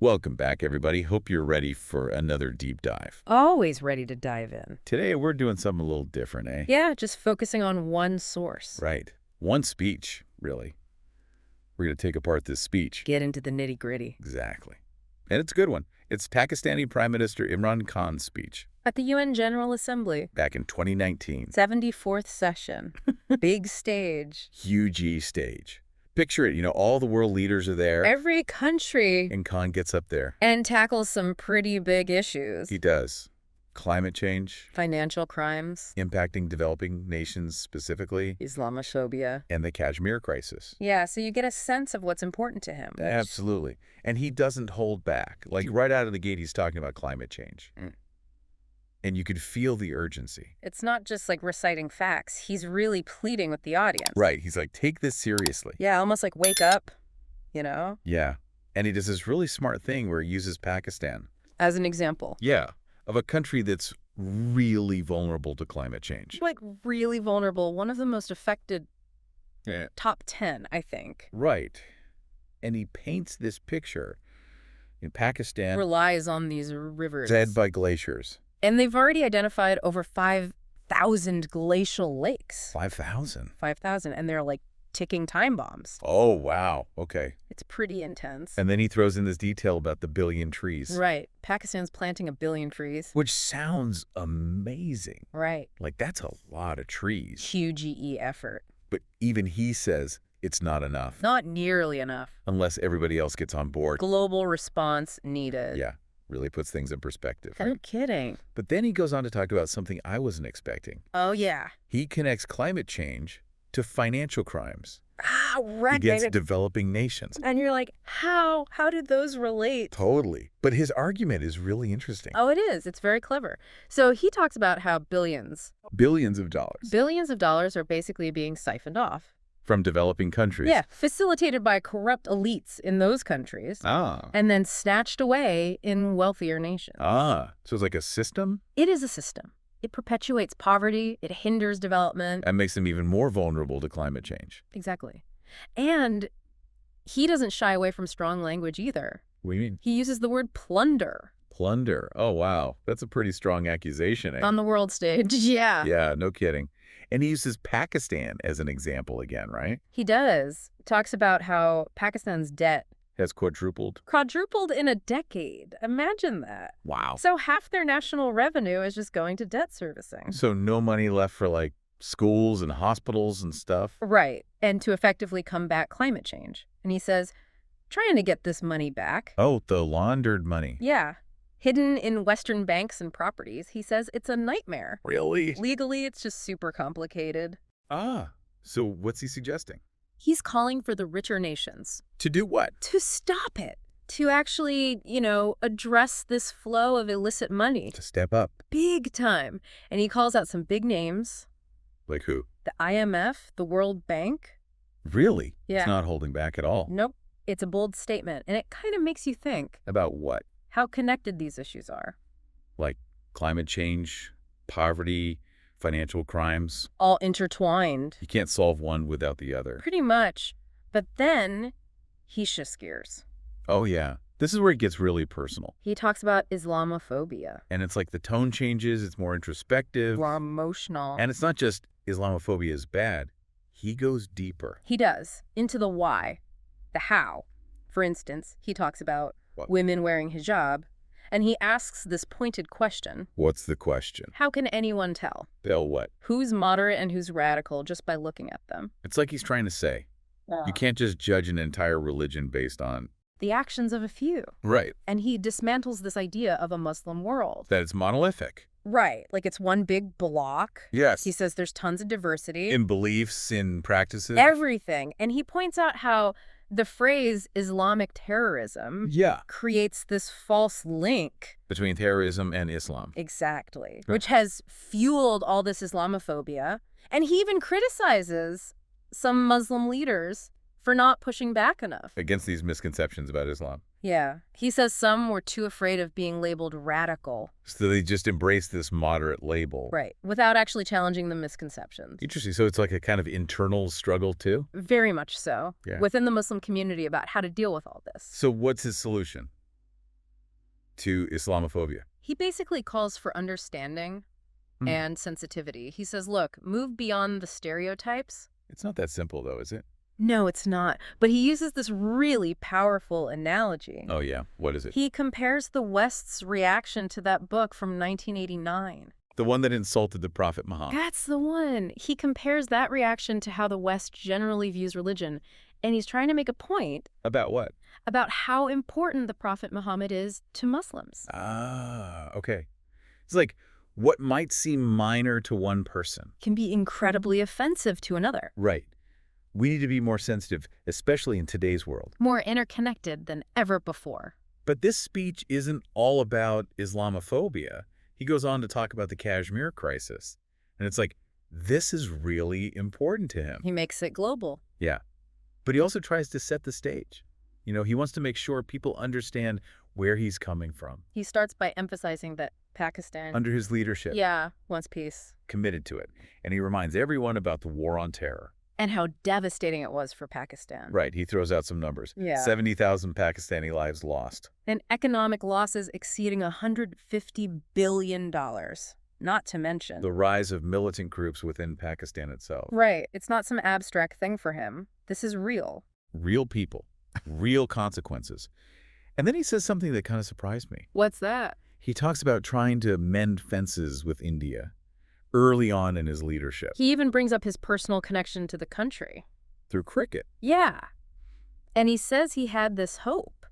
Welcome back, everybody. Hope you're ready for another deep dive. Always ready to dive in. Today, we're doing something a little different, eh? Yeah, just focusing on one source. Right. One speech, really. We're going to take apart this speech. Get into the nitty-gritty. Exactly. And it's a good one. It's Pakistani Prime Minister Imran Khan's speech. At the UN General Assembly. Back in 2019. 74th session. Big stage. Huge stage. Picture it, all the world leaders are there. Every country. And Khan gets up there. And tackles some pretty big issues. He does. Climate change. Financial crimes. Impacting developing nations specifically. Islamophobia. And the Kashmir crisis. Yeah, so you get a sense of what's important to him. Absolutely. And he doesn't hold back. Like right out of the gate, he's talking about climate change. And you could feel the urgency. It's not just like reciting facts. He's really pleading with the audience. Right. He's like, take this seriously. Yeah, almost like wake up, Yeah. And he does this really smart thing where he uses Pakistan. As an example. Yeah. Of a country that's really vulnerable to climate change. Like really vulnerable. One of the most affected top 10, I think. Right. And he paints this picture in Pakistan. Relies on these rivers. Fed by glaciers. And they've already identified over 5,000 glacial lakes. 5,000? 5,000. And they're like ticking time bombs. Oh, wow. Okay. It's pretty intense. And then he throws in this detail about the billion trees. Right. Pakistan's planting 1 billion trees. Which sounds amazing. Right. Like, that's a lot of trees. Huge EE effort. But even he says it's not enough. Not nearly enough. Unless everybody else gets on board. Global response needed. Yeah. Really puts things in perspective. Right? No kidding. But then he goes on to talk about something I wasn't expecting. Oh, yeah. He connects climate change to financial crimes. Ah, right. Against developing nations. And you're like, how? How did those relate? Totally. But his argument is really interesting. Oh, it is. It's very clever. So he talks about how billions of dollars are basically being siphoned off. From developing countries. Yeah, facilitated by corrupt elites in those countries. And then snatched away in wealthier nations. So it's like a system? It is a system. It perpetuates poverty. It hinders development. And makes them even more vulnerable to climate change. Exactly. And he doesn't shy away from strong language either. What do you mean? He uses the word plunder. Plunder. Oh, wow. That's a pretty strong accusation, eh? On the world stage, yeah. Yeah, no kidding. And he uses Pakistan as an example again, right? He does. Talks about how Pakistan's debt has quadrupled in a decade. Imagine that. Wow. So half their national revenue is just going to debt servicing. So no money left for like schools and hospitals and stuff? Right. And to effectively combat climate change. And he says, trying to get this money back. Oh, the laundered money. Yeah. Hidden in Western banks and properties, he says it's a nightmare. Really? Legally, it's just super complicated. So what's he suggesting? He's calling for the richer nations. To do what? To stop it. To actually, address this flow of illicit money. To step up. Big time. And he calls out some big names. Like who? The IMF, the World Bank. Really? Yeah. It's not holding back at all. Nope. It's a bold statement. And it kind of makes you think. About what? How connected these issues are. Like climate change, poverty, financial crimes. All intertwined. You can't solve one without the other. Pretty much. But then he shifts gears. Oh, yeah. This is where it gets really personal. He talks about Islamophobia. And it's like the tone changes. It's more introspective. More emotional. And it's not just Islamophobia is bad. He goes deeper. He does. Into the why. The how. For instance, he talks about women wearing hijab, and he asks this pointed question. What's the question? How can anyone tell? Tell what? Who's moderate and who's radical just by looking at them? It's like he's trying to say, you can't just judge an entire religion based on the actions of a few. Right. And he dismantles this idea of a Muslim world. That it's monolithic. Right. Like it's one big block. Yes. He says there's tons of diversity. In beliefs, in practices. Everything. And he points out how the phrase Islamic terrorism creates this false link between terrorism and Islam. Exactly. Right. Which has fueled all this Islamophobia. And he even criticizes some Muslim leaders for not pushing back enough. Against these misconceptions about Islam. Yeah. He says some were too afraid of being labeled radical. So they just embrace this moderate label. Right. Without actually challenging the misconceptions. Interesting. So it's like a kind of internal struggle too? Very much so. Yeah. Within the Muslim community about how to deal with all this. So what's his solution? to Islamophobia. He basically calls for understanding and sensitivity. He says, look, move beyond the stereotypes. It's not that simple, though, is it? No, it's not. But he uses this really powerful analogy. Oh, yeah. What is it? He compares the West's reaction to that book from 1989. The one that insulted the Prophet Muhammad. That's the one. He compares that reaction to how the West generally views religion. And he's trying to make a point. About what? About how important the Prophet Muhammad is to Muslims. Ah, okay. It's like what might seem minor to one person Can be incredibly offensive to another. Right. We need to be more sensitive, especially in today's world. More interconnected than ever before. But this speech isn't all about Islamophobia. He goes on to talk about the Kashmir crisis. And it's like, this is really important to him. He makes it global. Yeah. But he also tries to set the stage. You know, he wants to make sure people understand where he's coming from. He starts by emphasizing that Pakistan, Under his leadership. yeah, wants peace. Committed to it. And he reminds everyone about the war on terror. And how devastating it was for Pakistan. Right. He throws out some numbers. Yeah. 70,000 Pakistani lives lost. And economic losses exceeding $150 billion. Not to mention. The rise of militant groups within Pakistan itself. Right. It's not some abstract thing for him. This is real. Real people. Real consequences. And then he says something that kind of surprised me. What's that? He talks about trying to mend fences with India early on in his leadership. He even brings up his personal connection to the country. Through cricket. Yeah. And he says he had this hope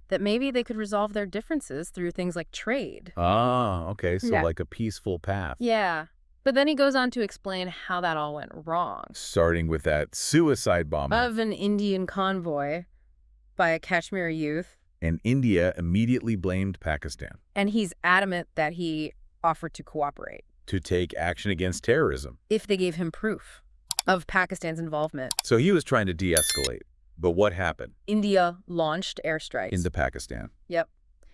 that maybe they could resolve their differences through things like trade. Ah, okay. So Yeah. like a peaceful path. Yeah. But then he goes on to explain how that all went wrong. Starting with that suicide bombing. Of an Indian convoy by a Kashmiri youth. And India immediately blamed Pakistan And he's adamant that he offered to cooperate to take action against terrorism. if they gave him proof of Pakistan's involvement. So he was trying to de-escalate. But what happened India launched airstrikes. into Pakistan? Yep.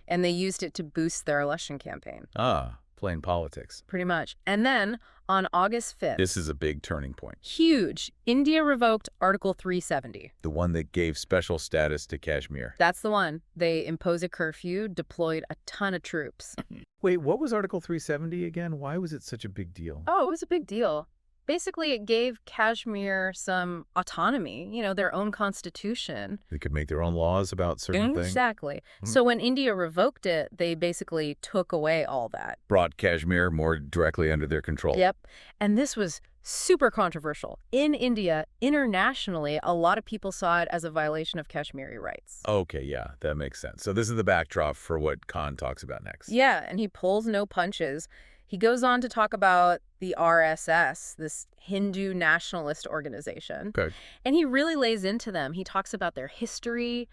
And they used it to boost their election campaign. Ah, playing politics. Pretty much. And then on August 5th, This is a big turning point. huge, India revoked Article 370. The one that gave special status to Kashmir. That's the one. They imposed a curfew, deployed a ton of troops. Wait, what was Article 370 again? Why was it such a big deal? Oh, it was a big deal. Basically, it gave Kashmir some autonomy, their own constitution. They could make their own laws about certain things. Exactly. So when India revoked it, they basically took away all that. Brought Kashmir more directly under their control. Yep. And this was super controversial. In India, internationally, a lot of people saw it as a violation of Kashmiri rights. Okay, yeah, that makes sense. So this is the backdrop for what Khan talks about next. Yeah, and he pulls no punches. He goes on to talk about the RSS, this Hindu nationalist organization. Okay. And he really lays into them. He talks about their history,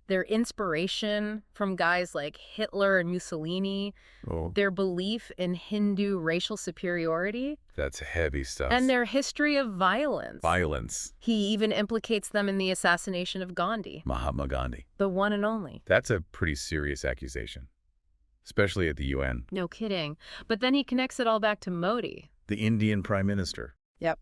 their inspiration from guys like Hitler and Mussolini, Oh, their belief in Hindu racial superiority, that's heavy stuff. and their history of violence. Violence. He even implicates them in the assassination of Gandhi, Mahatma Gandhi. the one and only. That's a pretty serious accusation, especially at the UN. No kidding. But then he connects it all back to Modi. The Indian Prime Minister. Yep.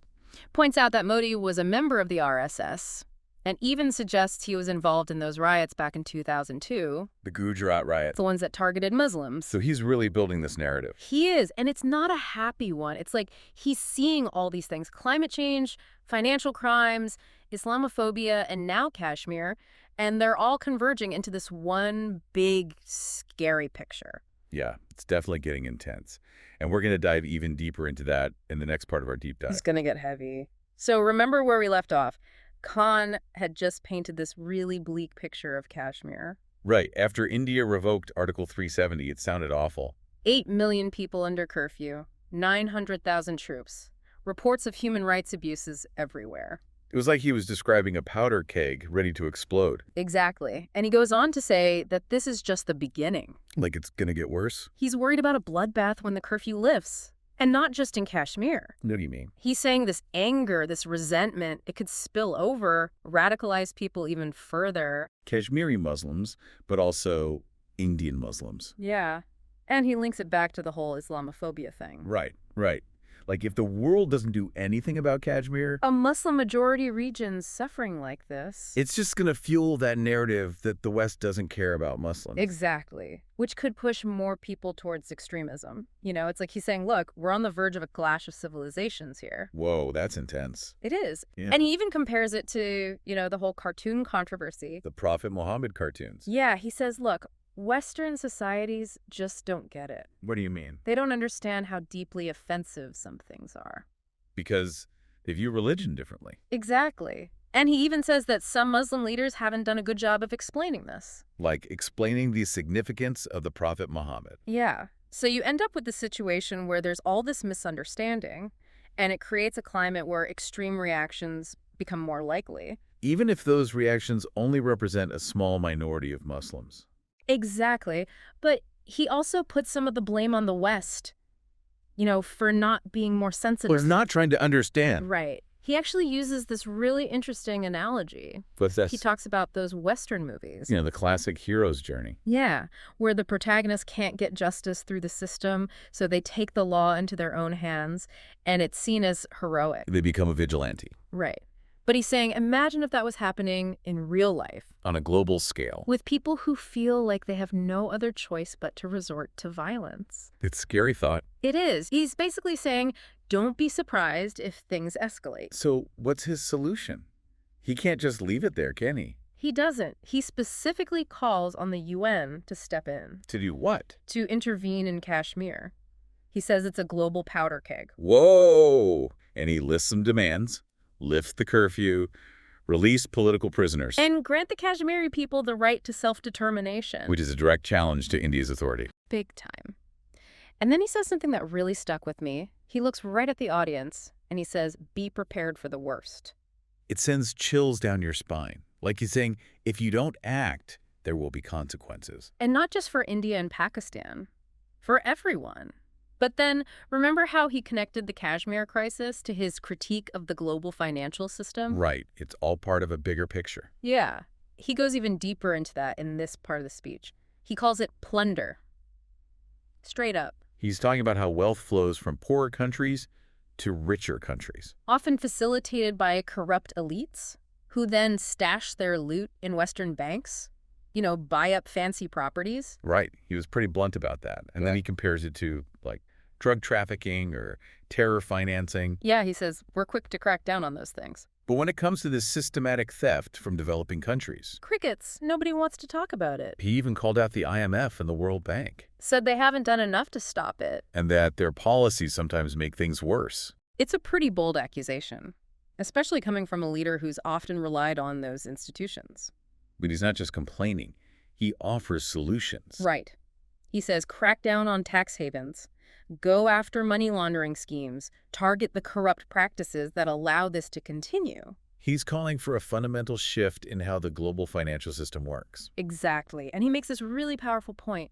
Points out that Modi was a member of the RSS and even suggests he was involved in those riots back in 2002, The Gujarat riots. the ones that targeted Muslims. So he's really building this narrative. He is, and it's not a happy one. It's like he's seeing all these things: climate change, financial crimes, Islamophobia, and now Kashmir, and they're all converging into this one big, scary picture. Yeah, it's definitely getting intense. And we're going to dive even deeper into that in the next part of our deep dive. It's going to get heavy. So remember where we left off. Khan had just painted this really bleak picture of Kashmir. Right. After India revoked Article 370, it sounded awful. 8 million people under curfew, 900,000 troops, reports of human rights abuses everywhere. It was like he was describing a powder keg ready to explode. Exactly. And he goes on to say that this is just the beginning. Like it's going to get worse? He's worried about a bloodbath when the curfew lifts. And not just in Kashmir. What do you mean? He's saying this anger, this resentment, it could spill over, radicalize people even further. Kashmiri Muslims, but also Indian Muslims. Yeah. And he links it back to the whole Islamophobia thing. Right, right. Like, if the world doesn't do anything about Kashmir, A Muslim-majority region suffering like this. it's just going to fuel that narrative that the West doesn't care about Muslims. Exactly. Which could push more people towards extremism. It's like he's saying, look, we're on the verge of a clash of civilizations here. Whoa, that's intense. It is. Yeah. And he even compares it to, the whole cartoon controversy. The Prophet Muhammad cartoons. Yeah, he says, look, Western societies just don't get it. What do you mean? They don't understand how deeply offensive some things are. Because they view religion differently. Exactly. And he even says that some Muslim leaders haven't done a good job of explaining this. Like explaining the significance of the Prophet Muhammad. Yeah. So you end up with the situation where there's all this misunderstanding, and it creates a climate where extreme reactions become more likely. Even if those reactions only represent a small minority of Muslims. Exactly. But he also puts some of the blame on the West, for not being more sensitive. We're not trying to understand. Right. He actually uses this really interesting analogy. What's that? He talks about those Western movies. The classic hero's journey. Yeah, where the protagonist can't get justice through the system, so they take the law into their own hands, and it's seen as heroic. They become a vigilante. Right. But he's saying, imagine if that was happening in real life. On a global scale. With people who feel like they have no other choice but to resort to violence. It's a scary thought. It is. He's basically saying, don't be surprised if things escalate. So what's his solution? He can't just leave it there, can he? He doesn't. He specifically calls on the UN to step in. To do what? To intervene in Kashmir. He says it's a global powder keg. Whoa! And he lists some demands. Lift the curfew, release political prisoners. And grant the Kashmiri people the right to self-determination. Which is a direct challenge to India's authority. Big time. And then he says something that really stuck with me. He looks right at the audience and he says, be prepared for the worst. It sends chills down your spine. Like he's saying, if you don't act, there will be consequences. And not just for India and Pakistan, for everyone. But then, remember how he connected the Kashmir crisis to his critique of the global financial system? Right. It's all part of a bigger picture. Yeah. He goes even deeper into that in this part of the speech. He calls it plunder. Straight up. He's talking about how wealth flows from poorer countries to richer countries. Often facilitated by corrupt elites who then stash their loot in Western banks, buy up fancy properties. Right. He was pretty blunt about that. And then he compares it to, like, drug trafficking or terror financing. Yeah, he says, we're quick to crack down on those things. But when it comes to this systematic theft from developing countries, crickets. Nobody wants to talk about it. he even called out the IMF and the World Bank. Said they haven't done enough to stop it. And that their policies sometimes make things worse. It's a pretty bold accusation, especially coming from a leader who's often relied on those institutions. But he's not just complaining. He offers solutions. Right. He says crack down on tax havens, go after money laundering schemes, target the corrupt practices that allow this to continue. He's calling for a fundamental shift in how the global financial system works. Exactly. And he makes this really powerful point.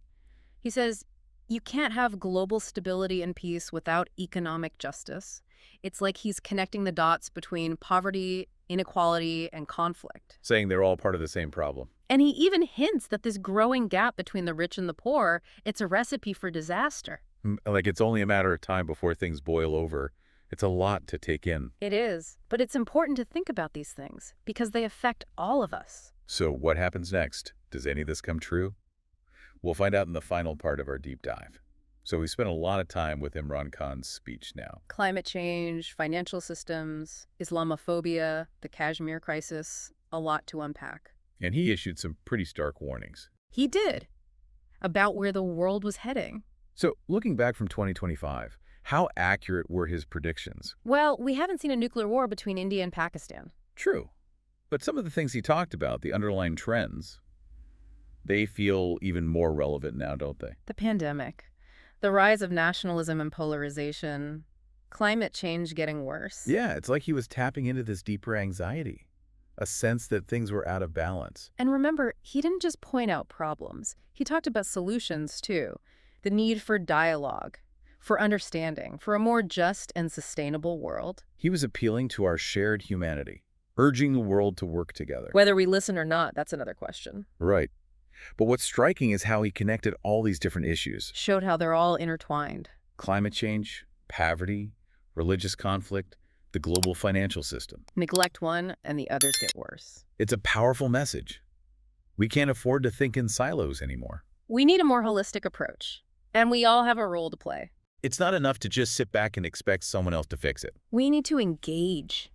He says, you can't have global stability and peace without economic justice. It's like he's connecting the dots between poverty, inequality, and conflict. Saying they're all part of the same problem. And he even hints that this growing gap between the rich and the poor, it's a recipe for disaster. Like it's only a matter of time before things boil over. It's a lot to take in. It is. But it's important to think about these things because they affect all of us. So what happens next? Does any of this come true? We'll find out in the final part of our deep dive. So we spent a lot of time with Imran Khan's speech now. Climate change, financial systems, Islamophobia, the Kashmir crisis, a lot to unpack. And he issued some pretty stark warnings. He did. About where the world was heading. So looking back from 2025, how accurate were his predictions? Well, we haven't seen a nuclear war between India and Pakistan. True. But some of the things he talked about, the underlying trends, they feel even more relevant now, don't they? The pandemic, the rise of nationalism and polarization, climate change getting worse. Yeah, it's like he was tapping into this deeper anxiety, a sense that things were out of balance. And remember, he didn't just point out problems. He talked about solutions, too. The need for dialogue, for understanding, for a more just and sustainable world. He was appealing to our shared humanity, urging the world to work together. Whether we listen or not, that's another question. Right. But what's striking is how he connected all these different issues. Showed how they're all intertwined. Climate change, poverty, religious conflict, the global financial system. Neglect one, and the others get worse. It's a powerful message. We can't afford to think in silos anymore. We need a more holistic approach, and we all have a role to play. It's not enough to just sit back and expect someone else to fix it. We need to engage,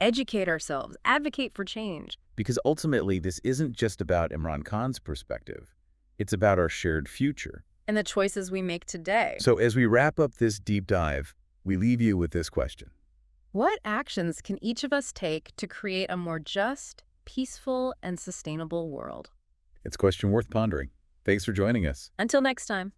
educate ourselves, advocate for change. Because ultimately, this isn't just about Imran Khan's perspective. It's about our shared future. And the choices we make today. So as we wrap up this deep dive, we leave you with this question. What actions can each of us take to create a more just, peaceful, and sustainable world? It's a question worth pondering. Thanks for joining us. Until next time.